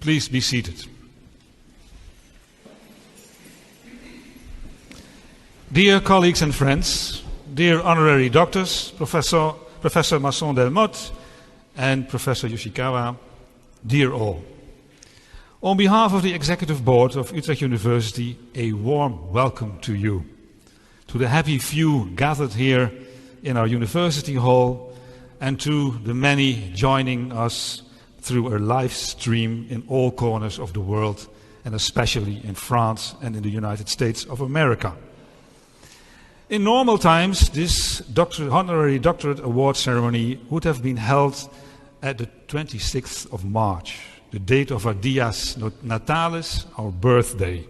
Please be seated. Dear colleagues and friends, dear honorary doctors, Professor Masson-Delmotte and Professor Yoshikawa, dear all. On behalf of the Executive Board of Utrecht University, a warm welcome to you, to the happy few gathered here in our university hall, and to the many joining us through a live stream in all corners of the world, and especially in France and in the United States of America. In normal times, this Honorary Doctorate Award ceremony would have been held at the 26th of March, the date of our Dies Natalis, our birthday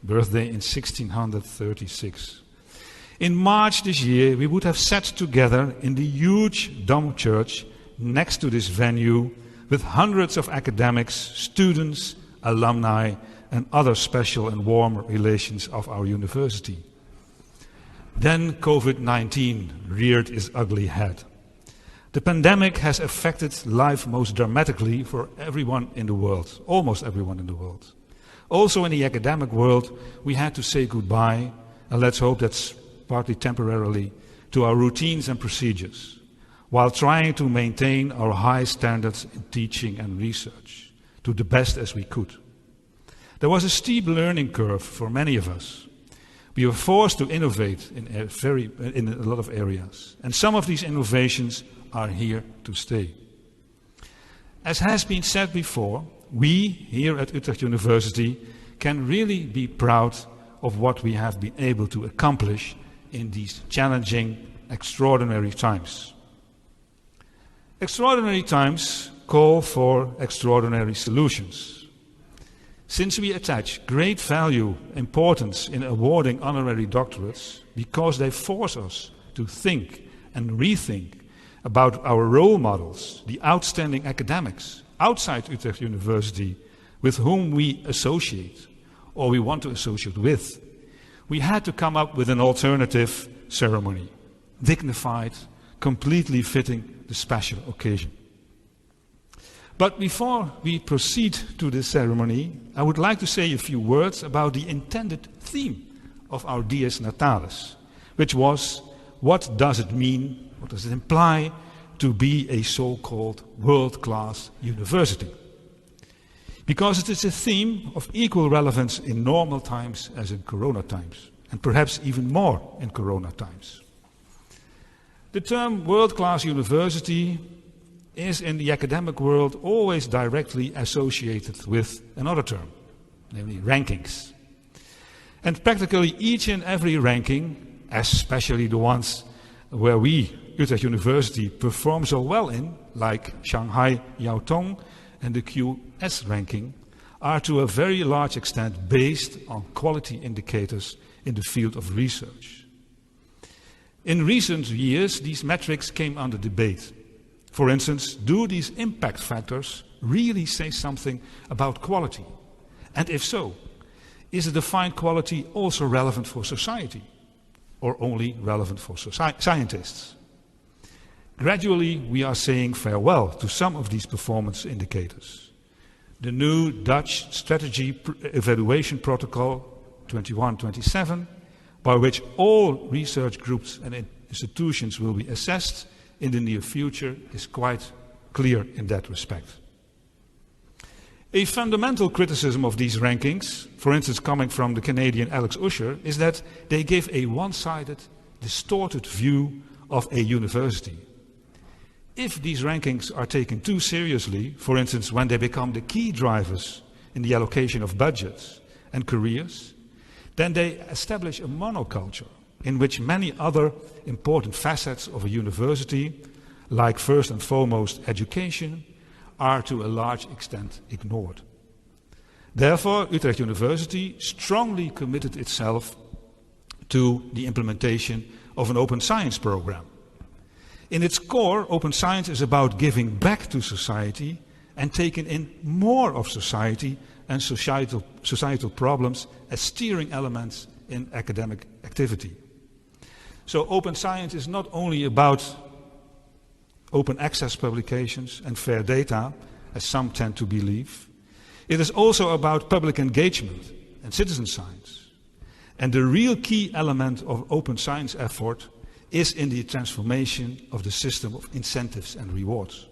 in 1636. In March this year, we would have sat together in the huge Dome Church next to this venue with hundreds of academics, students, alumni, and other special and warm relations of our university. Then COVID-19 reared its ugly head. The pandemic has affected life most dramatically for everyone in the world, almost everyone in the world. Also in the academic world, we had to say goodbye, and let's hope that's partly temporarily, to our routines and procedures, while trying to maintain our high standards in teaching and research to the best as we could. There was a steep learning curve for many of us. We were forced to innovate in a lot of areas, and some of these innovations are here to stay. As has been said before, we here at Utrecht University can really be proud of what we have been able to accomplish in these challenging, extraordinary times. Extraordinary times call for extraordinary solutions. Since we attach great value, importance in awarding honorary doctorates because they force us to think and rethink about our role models, the outstanding academics outside Utrecht University with whom we associate or we want to associate with, we had to come up with an alternative ceremony, dignified, completely fitting the special occasion. But before we proceed to this ceremony, I would like to say a few words about the intended theme of our Dies Natalis, which was, what does it mean, what does it imply to be a so-called world-class university? Because it is a theme of equal relevance in normal times as in Corona times, and perhaps even more in Corona times. The term world-class university is in the academic world always directly associated with another term, namely rankings. And practically each and every ranking, especially the ones where we, Utrecht University, perform so well in, like Shanghai Yaotong and the QS ranking, are to a very large extent based on quality indicators in the field of research. In recent years, these metrics came under debate. For instance, do these impact factors really say something about quality? And if so, is the defined quality also relevant for society, or only relevant for scientists? Gradually, we are saying farewell to some of these performance indicators. The new Dutch Strategy Evaluation Protocol 21-27, by which all research groups and institutions will be assessed in the near future, is quite clear in that respect. A fundamental criticism of these rankings, for instance coming from the Canadian Alex Usher, is that they give a one-sided, distorted view of a university. If these rankings are taken too seriously, for instance when they become the key drivers in the allocation of budgets and careers, then they establish a monoculture in which many other important facets of a university, like first and foremost education, are to a large extent ignored. Therefore, Utrecht University strongly committed itself to the implementation of an open science program. In its core, open science is about giving back to society and taking in more of society and societal problems as steering elements in academic activity. So open science is not only about open access publications and fair data, as some tend to believe. It is also about public engagement and citizen science. And the real key element of open science effort is in the transformation of the system of incentives and rewards.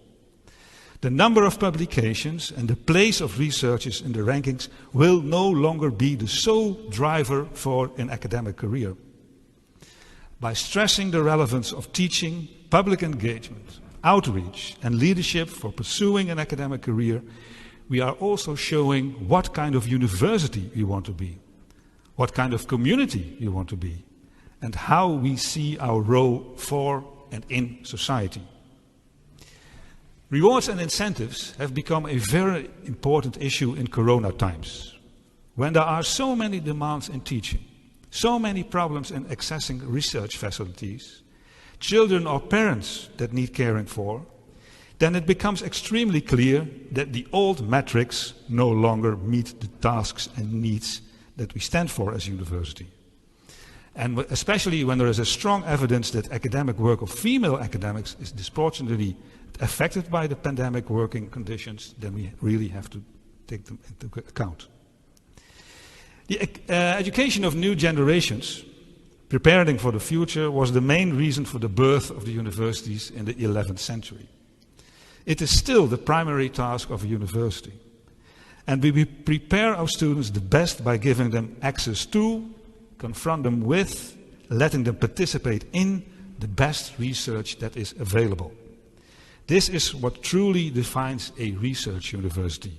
The number of publications and the place of researchers in the rankings will no longer be the sole driver for an academic career. By stressing the relevance of teaching, public engagement, outreach, and leadership for pursuing an academic career, we are also showing what kind of university we want to be, what kind of community we want to be, and how we see our role for and in society. Rewards and incentives have become a very important issue in Corona times, when there are so many demands in teaching, so many problems in accessing research facilities, children or parents that need caring for, then it becomes extremely clear that the old metrics no longer meet the tasks and needs that we stand for as a university. And especially when there is a strong evidence that academic work of female academics is disproportionately affected by the pandemic working conditions, then we really have to take them into account. The education of new generations, preparing for the future, was the main reason for the birth of the universities in the 11th century. It is still the primary task of a university. And we prepare our students the best by giving them access to, confront them with, letting them participate in the best research that is available. This is what truly defines a research university.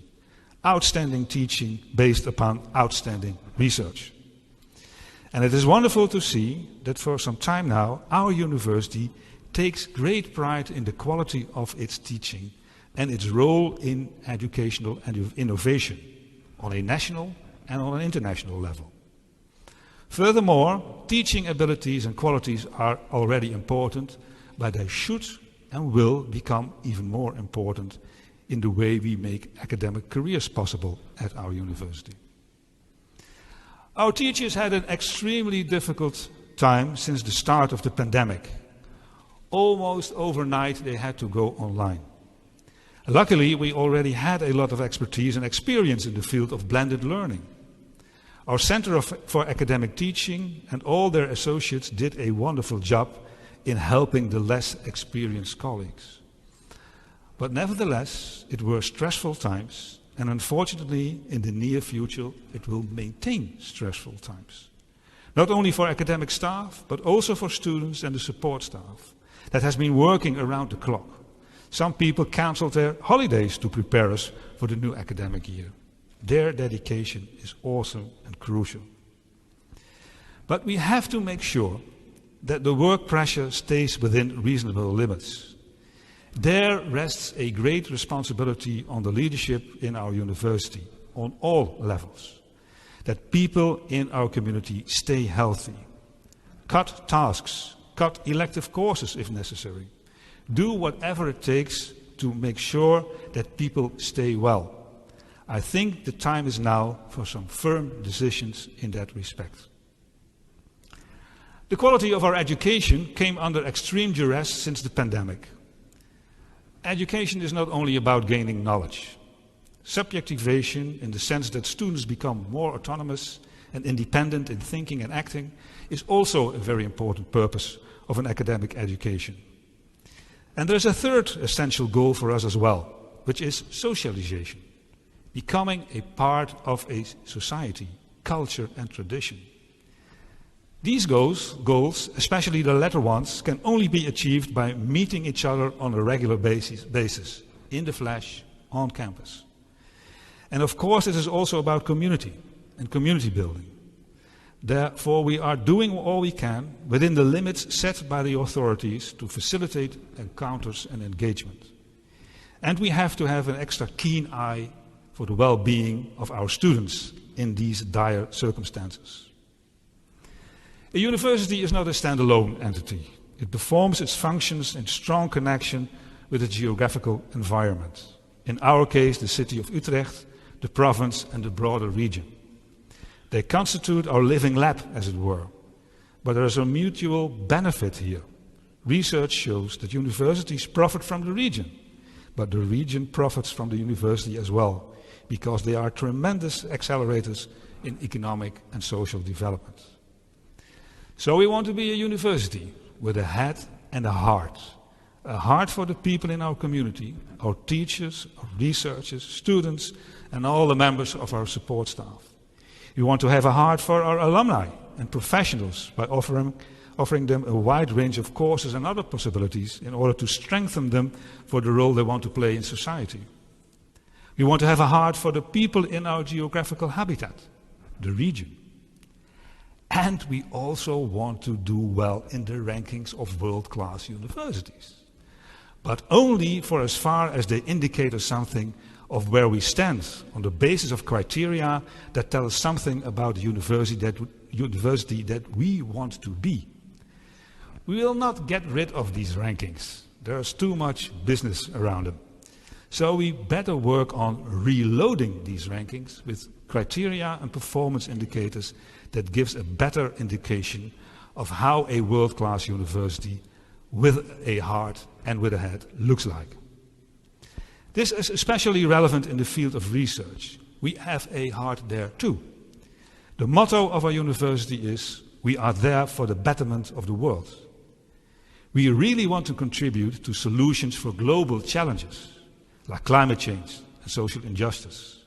Outstanding teaching based upon outstanding research. And it is wonderful to see that for some time now, our university takes great pride in the quality of its teaching and its role in educational and innovation on a national and on an international level. Furthermore, teaching abilities and qualities are already important, but they should and will become even more important in the way we make academic careers possible at our university. Our teachers had an extremely difficult time since the start of the pandemic. Almost overnight they had to go online. Luckily, we already had a lot of expertise and experience in the field of blended learning. Our Center for Academic Teaching and all their associates did a wonderful job in helping the less experienced colleagues. But nevertheless, it were stressful times, and unfortunately, in the near future, it will maintain stressful times. Not only for academic staff, but also for students and the support staff that has been working around the clock. Some people canceled their holidays to prepare us for the new academic year. Their dedication is awesome and crucial. But we have to make sure that the work pressure stays within reasonable limits. There rests a great responsibility on the leadership in our university, on all levels, that people in our community stay healthy. Cut tasks, cut elective courses if necessary. Do whatever it takes to make sure that people stay well. I think the time is now for some firm decisions in that respect. The quality of our education came under extreme duress since the pandemic. Education is not only about gaining knowledge. Subjectivation, in the sense that students become more autonomous and independent in thinking and acting, is also a very important purpose of an academic education. And there's a third essential goal for us as well, which is socialization, becoming a part of a society, culture and tradition. These goals, especially the latter ones, can only be achieved by meeting each other on a regular basis, in the flesh, on campus. And of course, it is also about community and community building. Therefore, we are doing all we can within the limits set by the authorities to facilitate encounters and engagement. And we have to have an extra keen eye for the well-being of our students in these dire circumstances. A university is not a standalone entity. It performs its functions in strong connection with the geographical environment. In our case, the city of Utrecht, the province and the broader region. They constitute our living lab, as it were. But there is a mutual benefit here. Research shows that universities profit from the region, but the region profits from the university as well, because they are tremendous accelerators in economic and social development. So we want to be a university with a head and a heart for the people in our community, our teachers, our researchers, students, and all the members of our support staff. We want to have a heart for our alumni and professionals by offering them a wide range of courses and other possibilities in order to strengthen them for the role they want to play in society. We want to have a heart for the people in our geographical habitat, the region. And we also want to do well in the rankings of world-class universities, but only for as far as they indicate us something of where we stand on the basis of criteria that tell us something about the university that we want to be. We will not get rid of these rankings. There's too much business around them. So we better work on reloading these rankings with criteria and performance indicators that gives a better indication of how a world-class university with a heart and with a head looks like. This is especially relevant in the field of research. We have a heart there too. The motto of our university is, we are there for the betterment of the world. We really want to contribute to solutions for global challenges, like climate change and social injustice.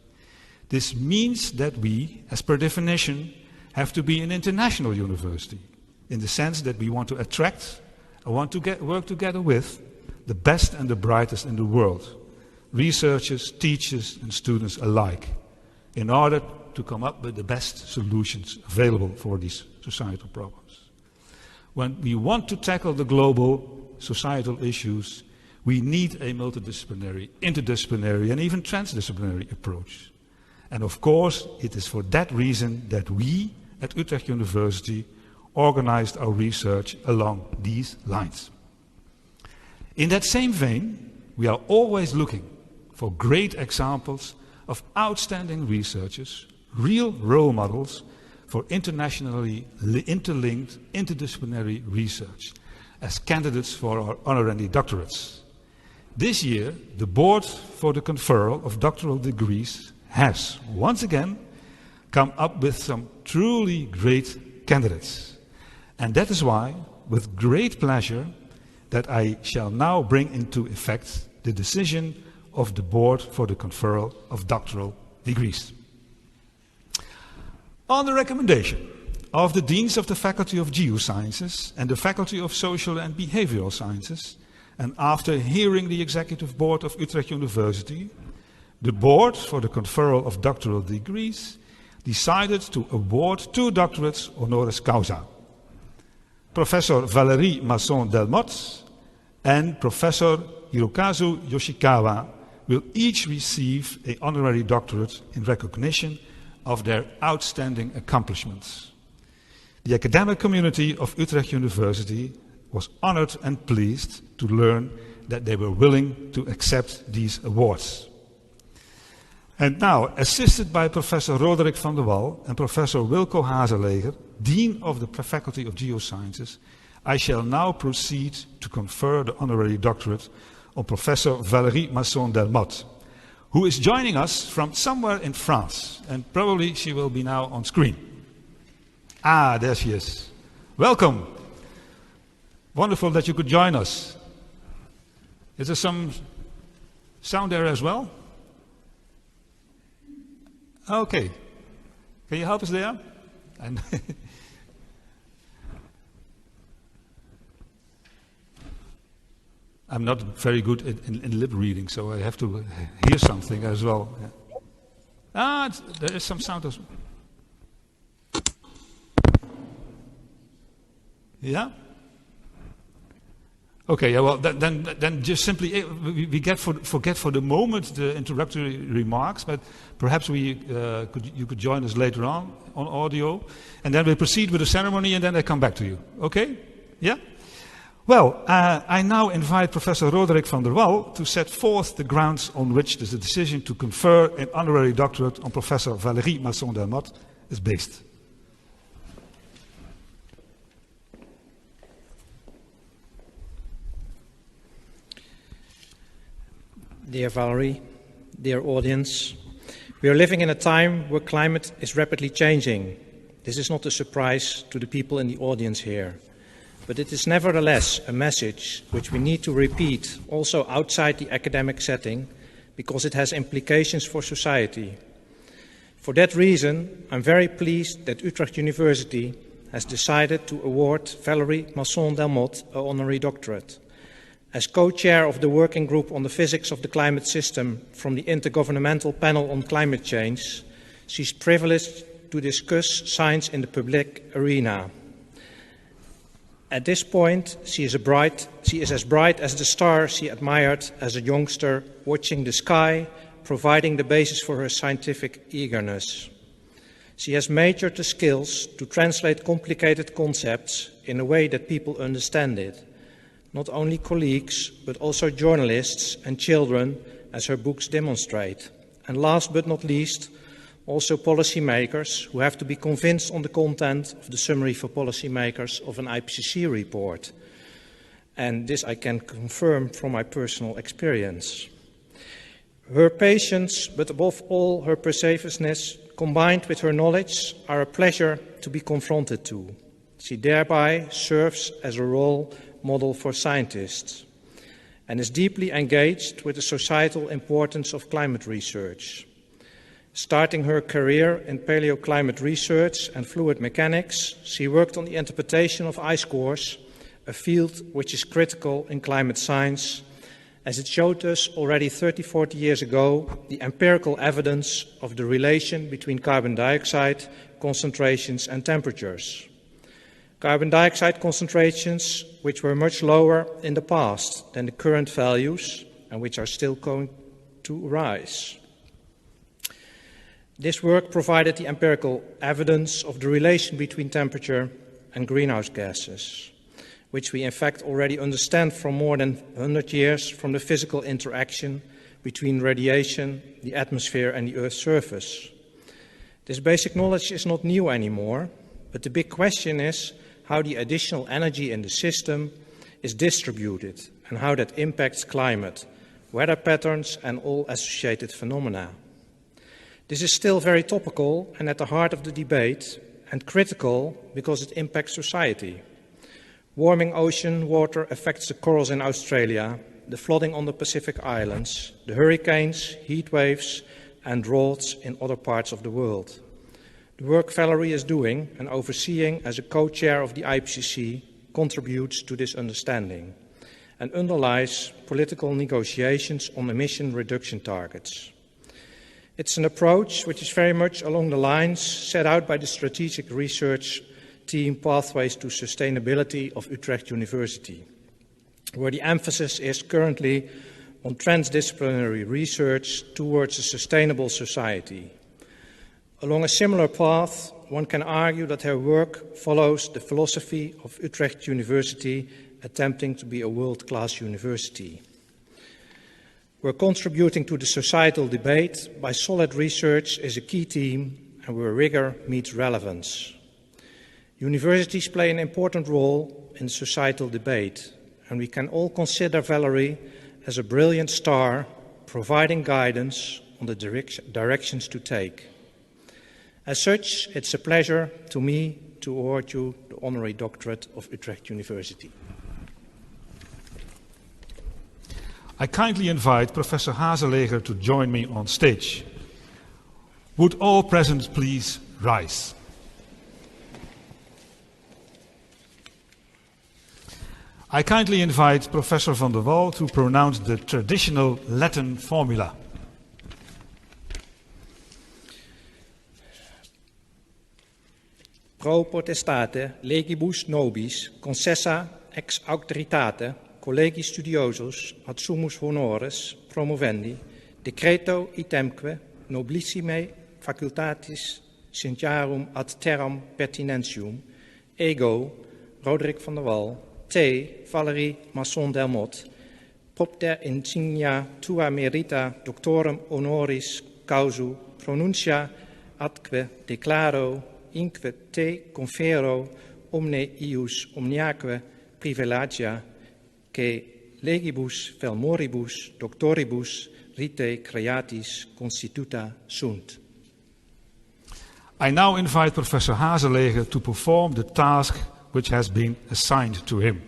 This means that we, as per definition, have to be an international university, in the sense that we want to attract and want to work together with the best and the brightest in the world, researchers, teachers, and students alike, in order to come up with the best solutions available for these societal problems. When we want to tackle the global societal issues, we need a multidisciplinary, interdisciplinary, and even transdisciplinary approach. And of course, it is for that reason that we at Utrecht University organized our research along these lines. In that same vein, we are always looking for great examples of outstanding researchers, real role models for internationally interlinked, interdisciplinary research as candidates for our honorary doctorates. This year, the board for the conferral of doctoral degrees has, once again, come up with some truly great candidates. And that is why, with great pleasure, that I shall now bring into effect the decision of the board for the conferral of doctoral degrees. On the recommendation of the deans of the Faculty of Geosciences and the Faculty of Social and Behavioral Sciences, and after hearing the Executive Board of Utrecht University, the board for the conferral of doctoral degrees decided to award 2 doctorates honoris causa. Professor Valerie Masson-Delmotte and Professor Hirokazu Yoshikawa will each receive an honorary doctorate in recognition of their outstanding accomplishments. The academic community of Utrecht University was honored and pleased to learn that they were willing to accept these awards. And now, assisted by Professor Roderick van der Wal and Professor Wilco Hazeleger, Dean of the Faculty of Geosciences, I shall now proceed to confer the honorary doctorate on Professor Valerie Masson-Delmotte, who is joining us from somewhere in France, and probably she will be now on screen. Ah, there she is. Welcome. Wonderful that you could join us. Is there some sound there as well? Okay. Can you help us there? And I'm not very good in lip reading, so I have to hear something as well. Yeah. Ah, there is some sound as well. Yeah? Okay, yeah, well, then just simply, we forget for the moment the introductory remarks, but perhaps you could join us later on audio, and then we proceed with the ceremony, and then I come back to you. Okay? Yeah? Well, I now invite Professor Roderick van der Wal to set forth the grounds on which the decision to confer an honorary doctorate on Professor Valerie Masson-Delmotte is based. Dear Valerie, dear audience, we are living in a time where climate is rapidly changing. This is not a surprise to the people in the audience here, but it is nevertheless a message which we need to repeat also outside the academic setting because it has implications for society. For that reason, I'm very pleased that Utrecht University has decided to award Valerie Masson-Delmotte an honorary doctorate. As co-chair of the working group on the physics of the climate system from the Intergovernmental Panel on Climate Change, she's privileged to discuss science in the public arena. At this point, she is as bright as the star she admired as a youngster, watching the sky, providing the basis for her scientific eagerness. She has mastered the skills to translate complicated concepts in a way that people understand it. Not only colleagues, but also journalists and children, as her books demonstrate. And last but not least, also policymakers who have to be convinced on the content of the summary for policymakers of an IPCC report. And this I can confirm from my personal experience. Her patience, but above all her persuasiveness, combined with her knowledge, are a pleasure to be confronted to. She thereby serves as a role model for scientists and is deeply engaged with the societal importance of climate research. Starting her career in paleoclimate research and fluid mechanics, she worked on the interpretation of ice cores, a field which is critical in climate science, as it showed us already 30-40 years ago the empirical evidence of the relation between carbon dioxide concentrations and temperatures. Carbon dioxide concentrations which were much lower in the past than the current values and which are still going to rise. This work provided the empirical evidence of the relation between temperature and greenhouse gases, which we in fact already understand from more than 100 years from the physical interaction between radiation, the atmosphere and the Earth's surface. This basic knowledge is not new anymore, but the big question is how the additional energy in the system is distributed and how that impacts climate, weather patterns and all associated phenomena. This is still very topical and at the heart of the debate and critical because it impacts society. Warming ocean water affects the corals in Australia, the flooding on the Pacific Islands, the hurricanes, heat waves and droughts in other parts of the world. The work Valerie is doing and overseeing as a co-chair of the IPCC contributes to this understanding and underlies political negotiations on emission reduction targets. It's an approach which is very much along the lines set out by the strategic research team Pathways to Sustainability of Utrecht University, where the emphasis is currently on transdisciplinary research towards a sustainable society. Along a similar path, one can argue that her work follows the philosophy of Utrecht University attempting to be a world-class university. We're contributing to the societal debate by solid research is a key theme and where rigor meets relevance. Universities play an important role in the societal debate, and we can all consider Valerie as a brilliant star providing guidance on the directions to take. As such, it's a pleasure to me to award you the Honorary Doctorate of Utrecht University. I kindly invite Professor Hazeleger to join me on stage. Would all present please rise? I kindly invite Professor van der Wal to pronounce the traditional Latin formula. Pro potestate legibus nobis concessa ex auctoritate collegi studiosus ad summus honoris promovendi decreto itemque noblissime facultatis scientiarum ad terram pertinentium ego Roderick van der Wal te Valerie Masson-Delmotte propter insignia tua merita doctorum honoris causu pronuncia atque declaro inque te confero omne ius omniaque privilegia que legibus vel moribus doctoribus rite creatis constituta sunt. I now invite Professor Hazelege to perform the task which has been assigned to him.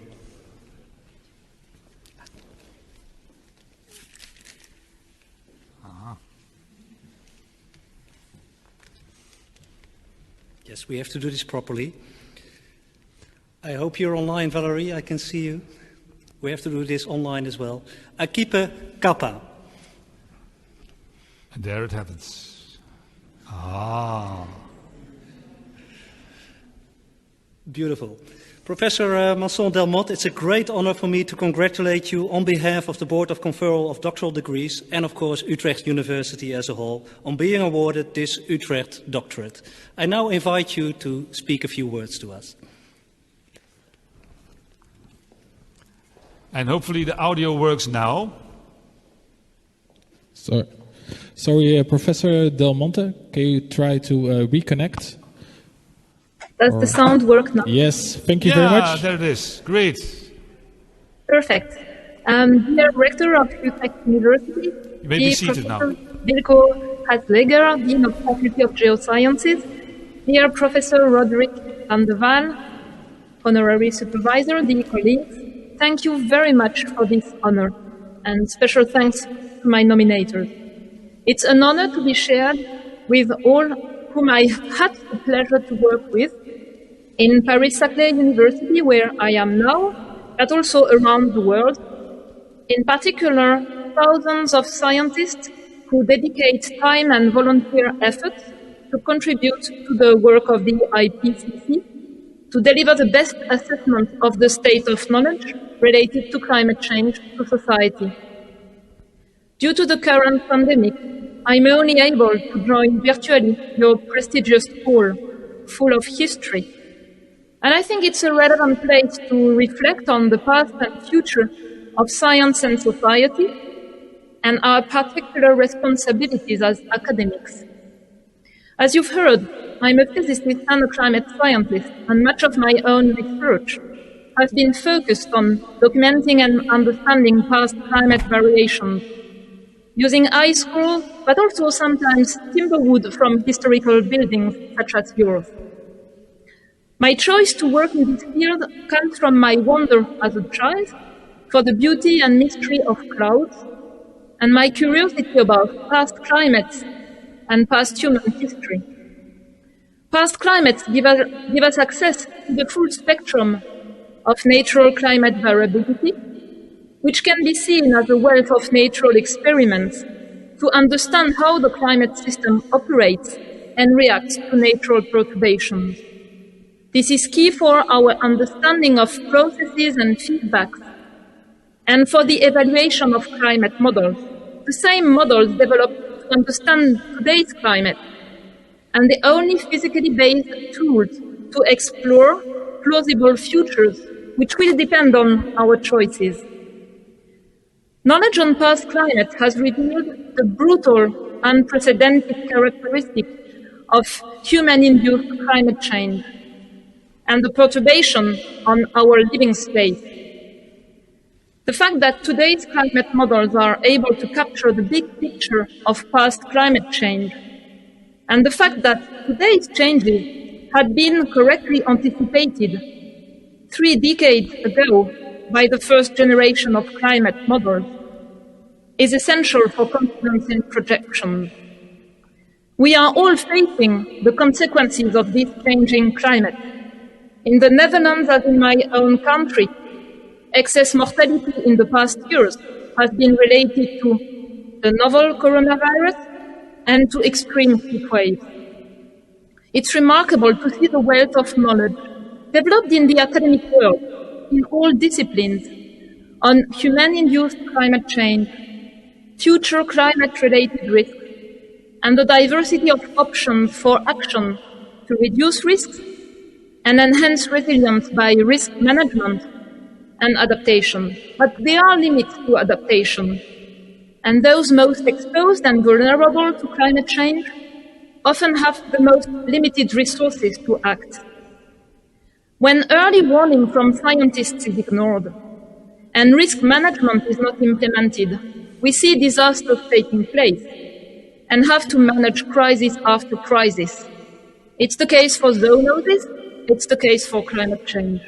Yes, we have to do this properly. I hope you're online, Valerie. I can see you. We have to do this online as well. Accipe kappa. And there it happens. Ah. Beautiful. Professor Masson-Delmotte, it's a great honor for me to congratulate you on behalf of the Board of Conferral of Doctoral Degrees and, of course, Utrecht University as a whole on being awarded this Utrecht Doctorate. I now invite you to speak a few words to us. And hopefully the audio works now. Sorry, Professor Delmonte, can you try to reconnect? Does the sound work now? Yes, thank you very much. Yeah, there it is. Great. Perfect. Dear Rector of Utrecht University, You may be seated now. Hirokazu Yoshikawa, Dean of Faculty of Geosciences, dear Professor Roderick van der Waal, Honorary Supervisor, dear colleagues, thank you very much for this honor, and special thanks to my nominators. It's an honor to be shared with all whom I had the pleasure to work with in Paris-Saclay University, where I am now, but also around the world. In particular, thousands of scientists who dedicate time and volunteer efforts to contribute to the work of the IPCC, to deliver the best assessment of the state of knowledge related to climate change to society. Due to the current pandemic, I'm only able to join virtually your prestigious hall, full of history. And I think it's a relevant place to reflect on the past and future of science and society, and our particular responsibilities as academics. As you've heard, I'm a physicist and a climate scientist, and much of my own research has been focused on documenting and understanding past climate variations, using ice core, but also sometimes timber wood from historical buildings such as yours. My choice to work in this field comes from my wonder as a child for the beauty and mystery of clouds, and my curiosity about past climates and past human history. Past climates give us access to the full spectrum of natural climate variability, which can be seen as a wealth of natural experiments to understand how the climate system operates and reacts to natural perturbations. This is key for our understanding of processes and feedbacks, and for the evaluation of climate models, the same models developed to understand today's climate, and the only physically based tools to explore plausible futures, which will depend on our choices. Knowledge on past climate has revealed the brutal, unprecedented characteristic of human-induced climate change and the perturbation on our living space. The fact that today's climate models are able to capture the big picture of past climate change, and the fact that today's changes had been correctly anticipated 3 decades ago by the first generation of climate models, is essential for confidence in projections. We are all facing the consequences of this changing climate. In the Netherlands, as in my own country, excess mortality in the past years has been related to the novel coronavirus and to extreme heat waves. It's remarkable to see the wealth of knowledge developed in the academic world, in all disciplines, on human-induced climate change, future climate-related risks, and the diversity of options for action to reduce risks and enhance resilience by risk management and adaptation. But there are limits to adaptation, and those most exposed and vulnerable to climate change often have the most limited resources to act. When early warning from scientists is ignored and risk management is not implemented, we see disasters taking place and have to manage crisis after crisis. It's the case for zoonoses, it's the case for climate change.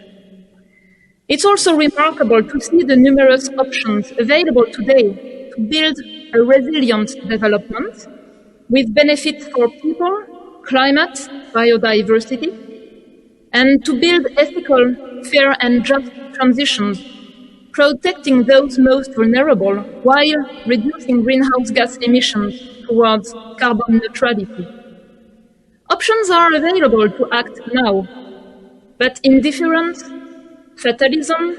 It's also remarkable to see the numerous options available today to build a resilient development with benefits for people, climate, biodiversity, and to build ethical, fair and just transitions, protecting those most vulnerable while reducing greenhouse gas emissions towards carbon neutrality. Options are available to act now, but indifference, fatalism,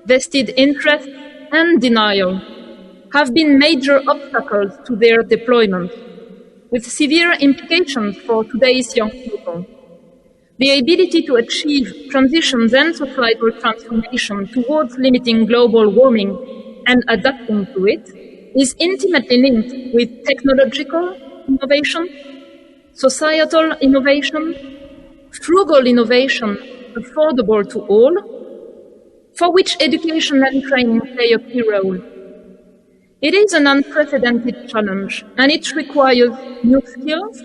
vested interest and denial have been major obstacles to their deployment, with severe implications for today's young people. The ability to achieve transitions and societal transformation towards limiting global warming and adapting to it is intimately linked with technological innovation, societal innovation, frugal innovation affordable to all, for which education and training play a key role. It is an unprecedented challenge, and it requires new skills,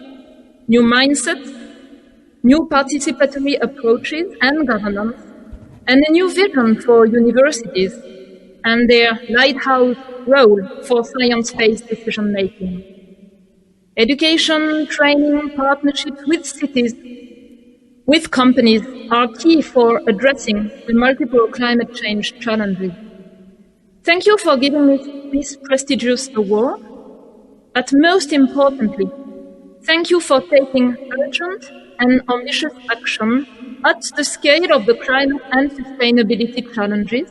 new mindsets, new participatory approaches and governance, and a new vision for universities and their lighthouse role for science-based decision-making. Education, training, partnerships with cities, with companies are key for addressing the multiple climate change challenges. Thank you for giving me this prestigious award, but most importantly, thank you for taking urgent and ambitious action at the scale of the climate and sustainability challenges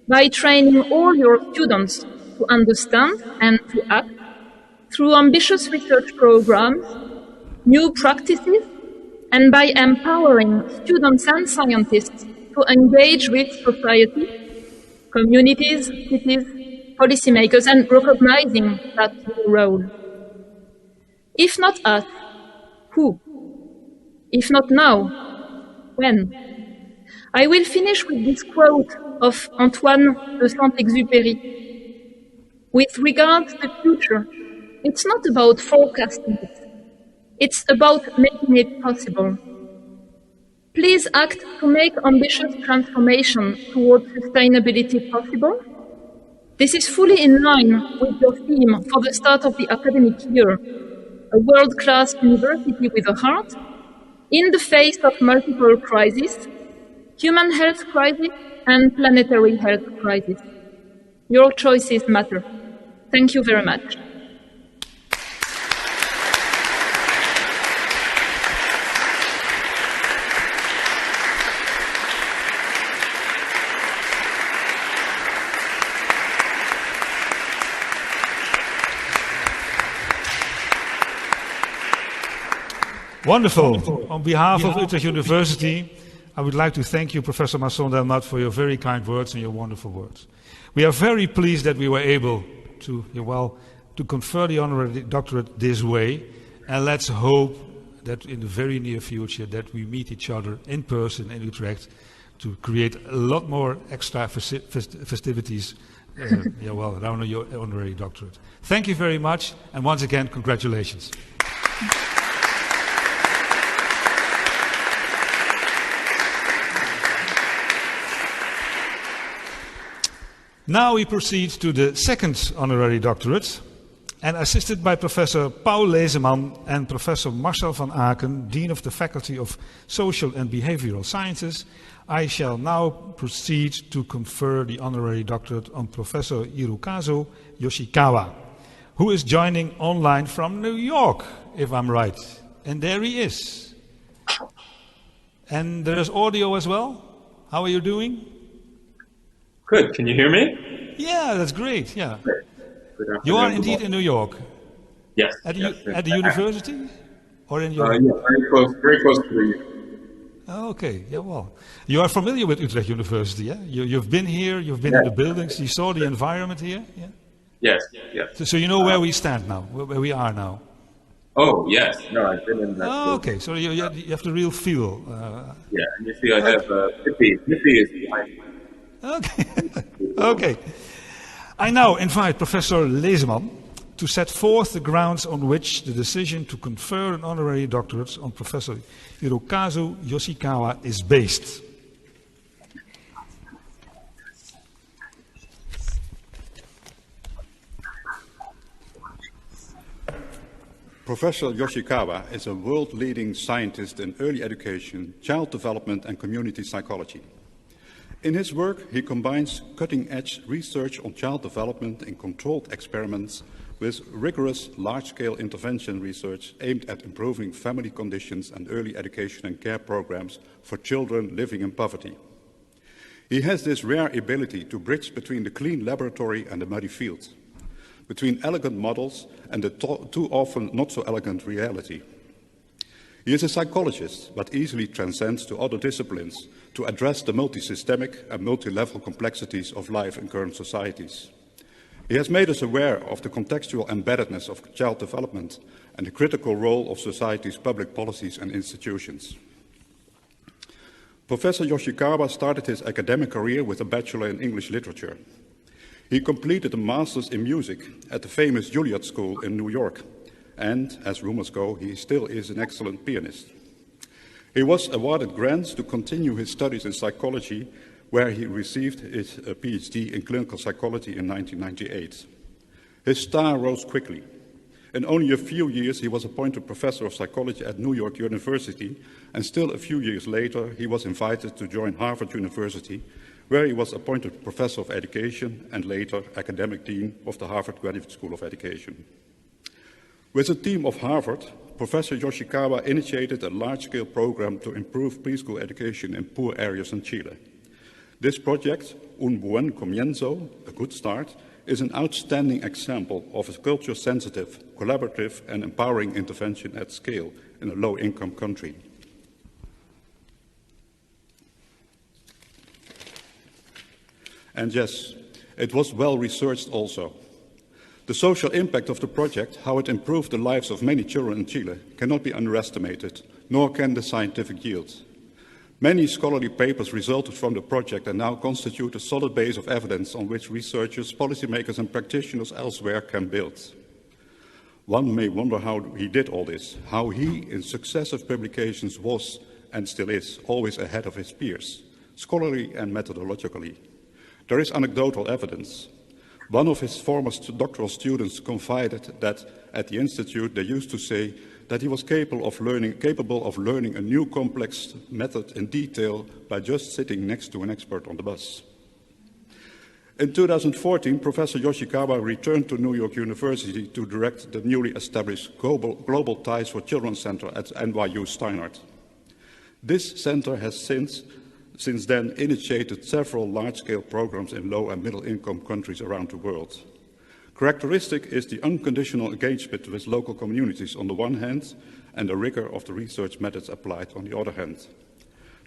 by training all your students to understand and to act through ambitious research programs, new practices, and by empowering students and scientists to engage with society, communities, cities, policymakers, and recognizing that new role. If not us, who? If not now, when? I will finish with this quote of Antoine de Saint-Exupéry. With regard to the future, it's not about forecasting it. It's about making it possible. Please act to make ambitious transformation towards sustainability possible. This is fully in line with your theme for the start of the academic year, a world-class university with a heart, in the face of multiple crises, human health crisis and planetary health crisis. Your choices matter. Thank you very much. Wonderful. On behalf of Utrecht University, I would like to thank you, Professor Masson-Delmotte, for your very kind words and your wonderful words. We are very pleased that we were able to confer the honorary doctorate this way, and let's hope that in the very near future that we meet each other in person in Utrecht to create a lot more extra festivities around your honorary doctorate. Thank you very much, and once again, congratulations. Now we proceed to the second honorary doctorate, and assisted by Professor Paul Lezeman and Professor Marcel van Aken, Dean of the Faculty of Social and Behavioral Sciences, I shall now proceed to confer the honorary doctorate on Professor Hirokazu Yoshikawa, who is joining online from New York, if I'm right. And there he is. And there is audio as well. How are you doing? Good. Can you hear me? Yeah, that's great. Yeah. Good you are indeed in New York. Yes. At the university, or in your? Yeah, very close to the. Oh, okay. Yeah. Well, you are familiar with Utrecht University, yeah? You've been here. You've been in the buildings. You saw the environment here. Yeah. Yes. Yes. So you know where we stand now, where we are now. Oh yes. No, I've been in that. Oh, okay. So you have the real feel. Yeah, and you see, I have Nippy is behind me. Okay. Okay. I now invite Professor Leseman to set forth the grounds on which the decision to confer an honorary doctorate on Professor Hirokazu Yoshikawa is based. Professor Yoshikawa is a world-leading scientist in early education, child development, and community psychology. In his work, he combines cutting-edge research on child development in controlled experiments with rigorous large-scale intervention research aimed at improving family conditions and early education and care programs for children living in poverty. He has this rare ability to bridge between the clean laboratory and the muddy field, between elegant models and the too often not so elegant reality. He is a psychologist, but easily transcends to other disciplines to address the multi-systemic and multi-level complexities of life in current societies. He has made us aware of the contextual embeddedness of child development and the critical role of society's public policies and institutions. Professor Yoshikawa started his academic career with a bachelor in English literature. He completed a master's in music at the famous Juilliard School in New York, and, as rumors go, he still is an excellent pianist. He was awarded grants to continue his studies in psychology, where he received his PhD in clinical psychology in 1998. His star rose quickly. In only a few years, he was appointed professor of psychology at New York University, and still a few years later, he was invited to join Harvard University, where he was appointed professor of education and later academic dean of the Harvard Graduate School of Education. With a team of Harvard, Professor Yoshikawa initiated a large-scale program to improve preschool education in poor areas in Chile. This project, Un Buen Comienzo, a good start, is an outstanding example of a culture-sensitive, collaborative and empowering intervention at scale in a low-income country. And yes, it was well researched also. The social impact of the project, how it improved the lives of many children in Chile, cannot be underestimated, nor can the scientific yield. Many scholarly papers resulted from the project and now constitute a solid base of evidence on which researchers, policymakers and practitioners elsewhere can build. One may wonder how he did all this, how he, in successive publications, was, and still is, always ahead of his peers, scholarly and methodologically. There is anecdotal evidence. One of his former doctoral students confided that at the institute they used to say that he was capable of learning a new complex method in detail by just sitting next to an expert on the bus. In 2014, Professor Yoshikawa returned to New York University to direct the newly established Global Ties for Children Center at NYU Steinhardt. This center has since then initiated several large-scale programs in low and middle-income countries around the world. Characteristic is the unconditional engagement with local communities on the one hand and the rigor of the research methods applied on the other hand.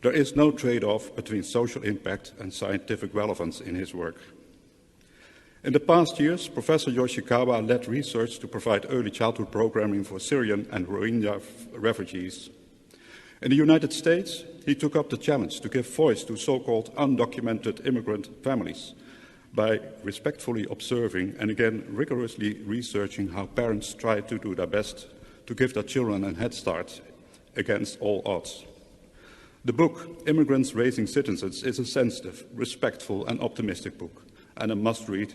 There is no trade-off between social impact and scientific relevance in his work. In the past years, Professor Yoshikawa led research to provide early childhood programming for Syrian and Rohingya refugees. In the United States, he took up the challenge to give voice to so-called undocumented immigrant families by respectfully observing and again rigorously researching how parents try to do their best to give their children a head start against all odds. The book, Immigrants Raising Citizens, is a sensitive, respectful and optimistic book and a must-read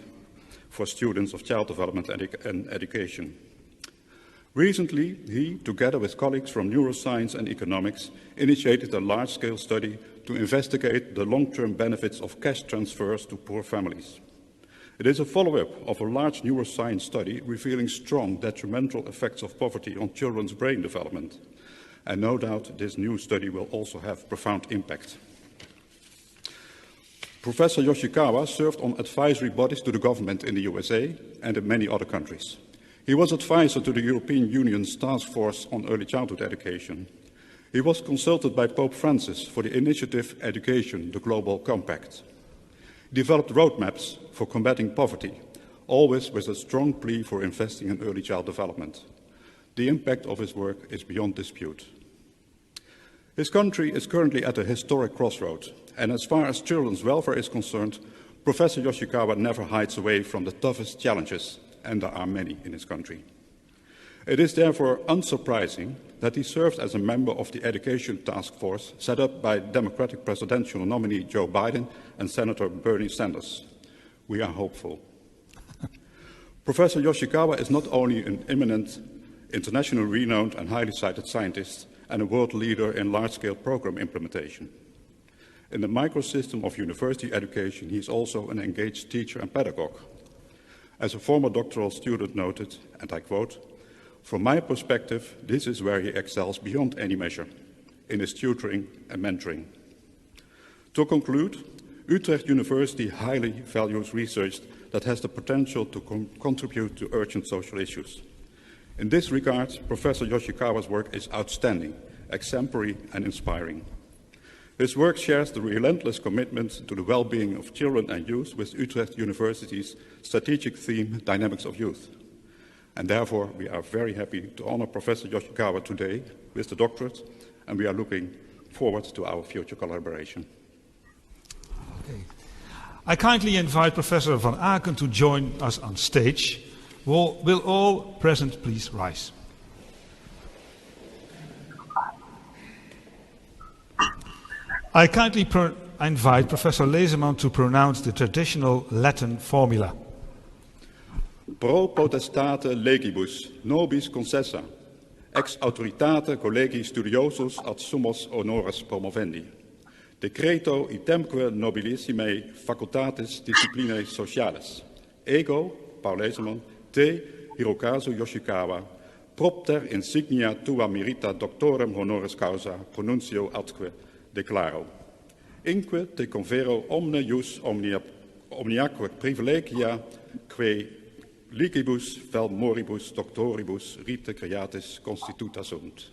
for students of child development and education. Recently, he, together with colleagues from neuroscience and economics, initiated a large-scale study to investigate the long-term benefits of cash transfers to poor families. It is a follow-up of a large neuroscience study revealing strong detrimental effects of poverty on children's brain development. And no doubt this new study will also have profound impact. Professor Yoshikawa served on advisory bodies to the government in the USA and in many other countries. He was advisor to the European Union's Task Force on Early Childhood Education. He was consulted by Pope Francis for the initiative Education, the Global Compact. He developed roadmaps for combating poverty, always with a strong plea for investing in early child development. The impact of his work is beyond dispute. His country is currently at a historic crossroad, and as far as children's welfare is concerned, Professor Yoshikawa never hides away from the toughest challenges, and there are many in his country. It is therefore unsurprising that he served as a member of the Education Task Force set up by Democratic presidential nominee Joe Biden and Senator Bernie Sanders. We are hopeful. Professor Yoshikawa is not only an eminent, internationally renowned and highly cited scientist and a world leader in large-scale program implementation. In the microsystem of university education, he is also an engaged teacher and pedagogue. As a former doctoral student noted, and I quote, "From my perspective, this is where he excels beyond any measure, in his tutoring and mentoring." To conclude, Utrecht University highly values research that has the potential to contribute to urgent social issues. In this regard, Professor Yoshikawa's work is outstanding, exemplary and inspiring. His work shares the relentless commitment to the well-being of children and youth with Utrecht University's strategic theme, Dynamics of Youth. And therefore, we are very happy to honor Professor Yoshikawa today with the doctorate, and we are looking forward to our future collaboration. Okay. I kindly invite Professor Van Aken to join us on stage. Will all present please rise? I kindly invite Professor Lezeman to pronounce the traditional Latin formula. Pro potestate legibus, nobis concessa, ex autoritate collegi studiosus ad summos honores promovendi. Decreto itemque nobilissime facultatis disciplinae socialis. Ego, Paul Lezeman, te, Hirokazu Yoshikawa, propter insignia tua merita doctorem honoris causa pronuncio atque declaro. Inque te confero omne jus omniaque privilegia que ligibus vel moribus doctoribus rite creatis constituta sunt.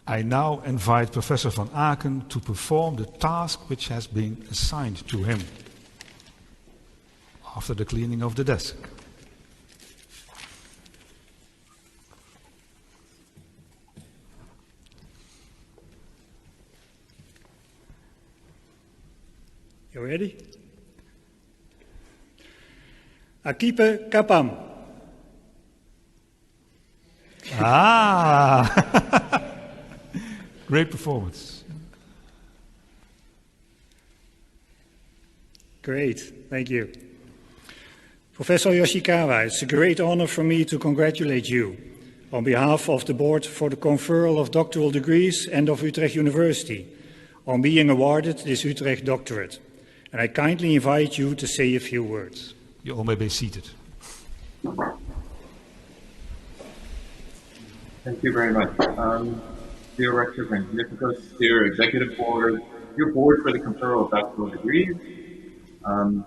I now invite Professor Van Aken to perform the task which has been assigned to him after the cleaning of the desk. You ready? Accipe capam. Great performance. Great, thank you. Professor Yoshikawa, it's a great honor for me to congratulate you on behalf of the Board for the Conferral of Doctoral Degrees and of Utrecht University on being awarded this Utrecht Doctorate. And I kindly invite you to say a few words. You all may be seated. Thank you very much. Dear Rector Magnificus, dear Executive Board, dear Board for the Conferral of Doctoral Degrees,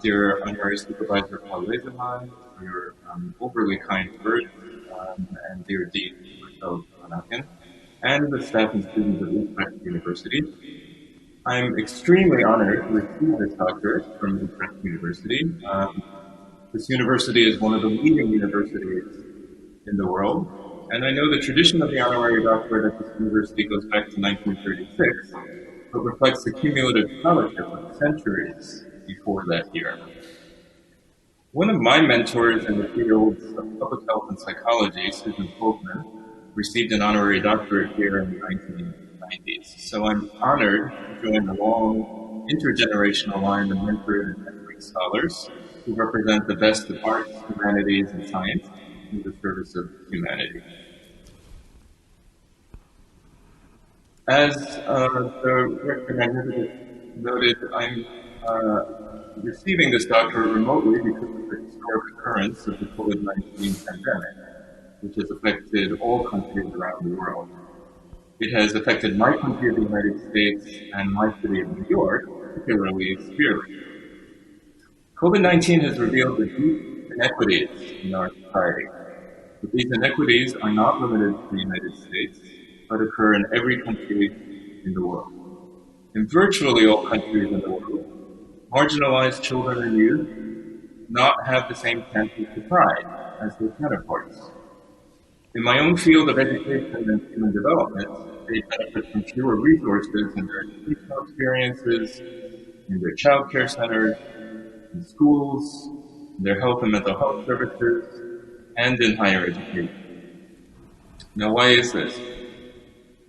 dear Honorary Supervisor Paul Lezeman, for your overly kind words, and dear Dean Marcel Van Aken, and the staff and students of Utrecht University. I'm extremely honored to receive this doctorate from Utrecht University. This university is one of the leading universities in the world, and I know the tradition of the honorary doctorate at this university goes back to 1936, but reflects the cumulative scholarship of centuries before that year. One of my mentors in the fields of public health and psychology, Susan Folkman, received an honorary doctorate here in the 1990s. So I'm honored to join the long intergenerational line of mentored and mentoring scholars who represent the best of arts, humanities, and science in the service of humanity. As the Rector Magnificus noted, I'm receiving this doctorate remotely because of the historic occurrence of the COVID-19 pandemic, which has affected all countries around the world. It has affected my country of the United States and my city of New York particularly severely. COVID-19 has revealed the deep inequities in our society. But these inequities are not limited to the United States, but occur in every country in the world. In virtually all countries in the world, marginalized children and youth not have the same chances to thrive as their counterparts. In my own field of education and human development, they benefit from fewer resources in their educational experiences, in their child care centers, in schools, in their health and mental health services, and in higher education. Now, why is this?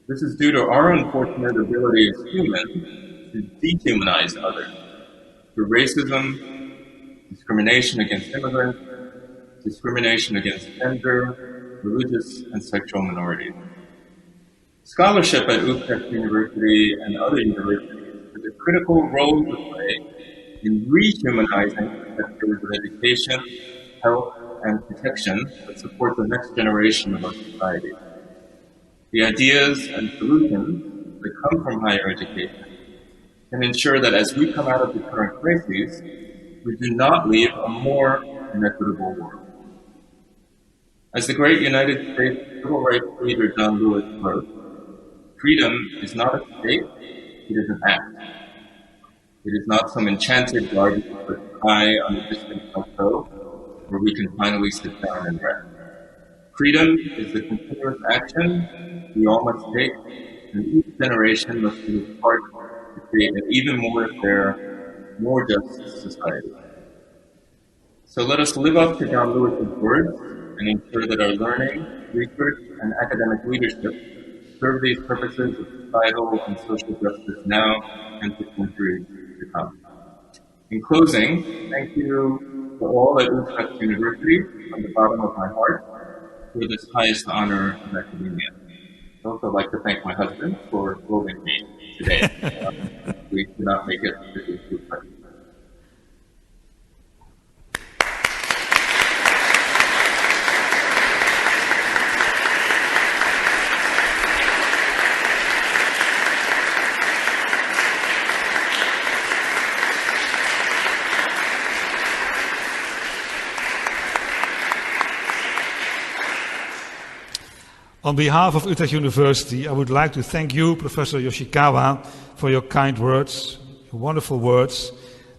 This is due to our unfortunate ability as humans to dehumanize others through racism, discrimination against immigrants, discrimination against gender, religious, and sexual minorities. Scholarship at Utrecht University and other universities has a critical role to play in rehumanizing sectors of education, health, and protection that support the next generation of our society. The ideas and solutions that come from higher education can ensure that as we come out of the current crises, we do not leave a more inequitable world. As the great United States civil rights leader John Lewis wrote, freedom is not a state, it is an act. It is not some enchanted garden high on a distant plateau where we can finally sit down and rest. Freedom is the continuous action we all must take, and each generation must do its part to create an even more fair, more just society. So let us live up to John Lewis's words and ensure that our learning, research, and academic leadership serve these purposes of societal and social justice now and for centuries to come. In closing, thank you to all at Utrecht University from the bottom of my heart for this highest honor of academia. I'd also like to thank my husband for holding me today. We could not make it to this Utrecht. On behalf of Utrecht University, I would like to thank you, Professor Yoshikawa, for your kind words, your wonderful words,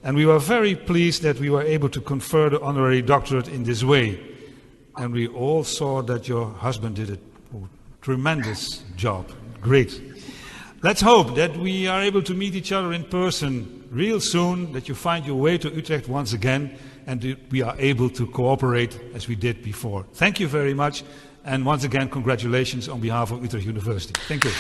and we were very pleased that we were able to confer the honorary doctorate in this way. And we all saw that your husband did a tremendous job. Great. Let's hope that we are able to meet each other in person real soon, that you find your way to Utrecht once again, and that we are able to cooperate as we did before. Thank you very much. And once again, congratulations on behalf of Utrecht University. Thank you.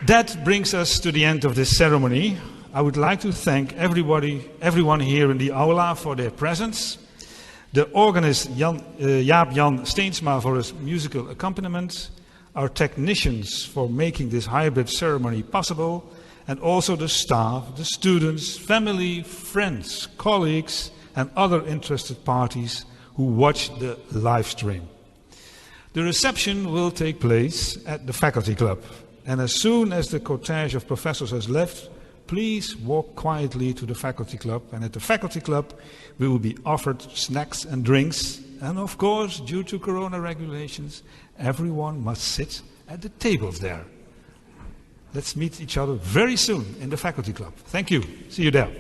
That brings us to the end of this ceremony. I would like to thank everyone here in the aula for their presence, the organist Jaap-Jan Steensma for his musical accompaniment, our technicians for making this hybrid ceremony possible, and also the staff, the students, family, friends, colleagues, and other interested parties who watch the live stream. The reception will take place at the faculty club, and as soon as the cortege of professors has left, please walk quietly to the faculty club, and at the faculty club we will be offered snacks and drinks, and of course, due to corona regulations, everyone must sit at the tables there. Let's meet each other very soon in the faculty club. Thank you. See you there.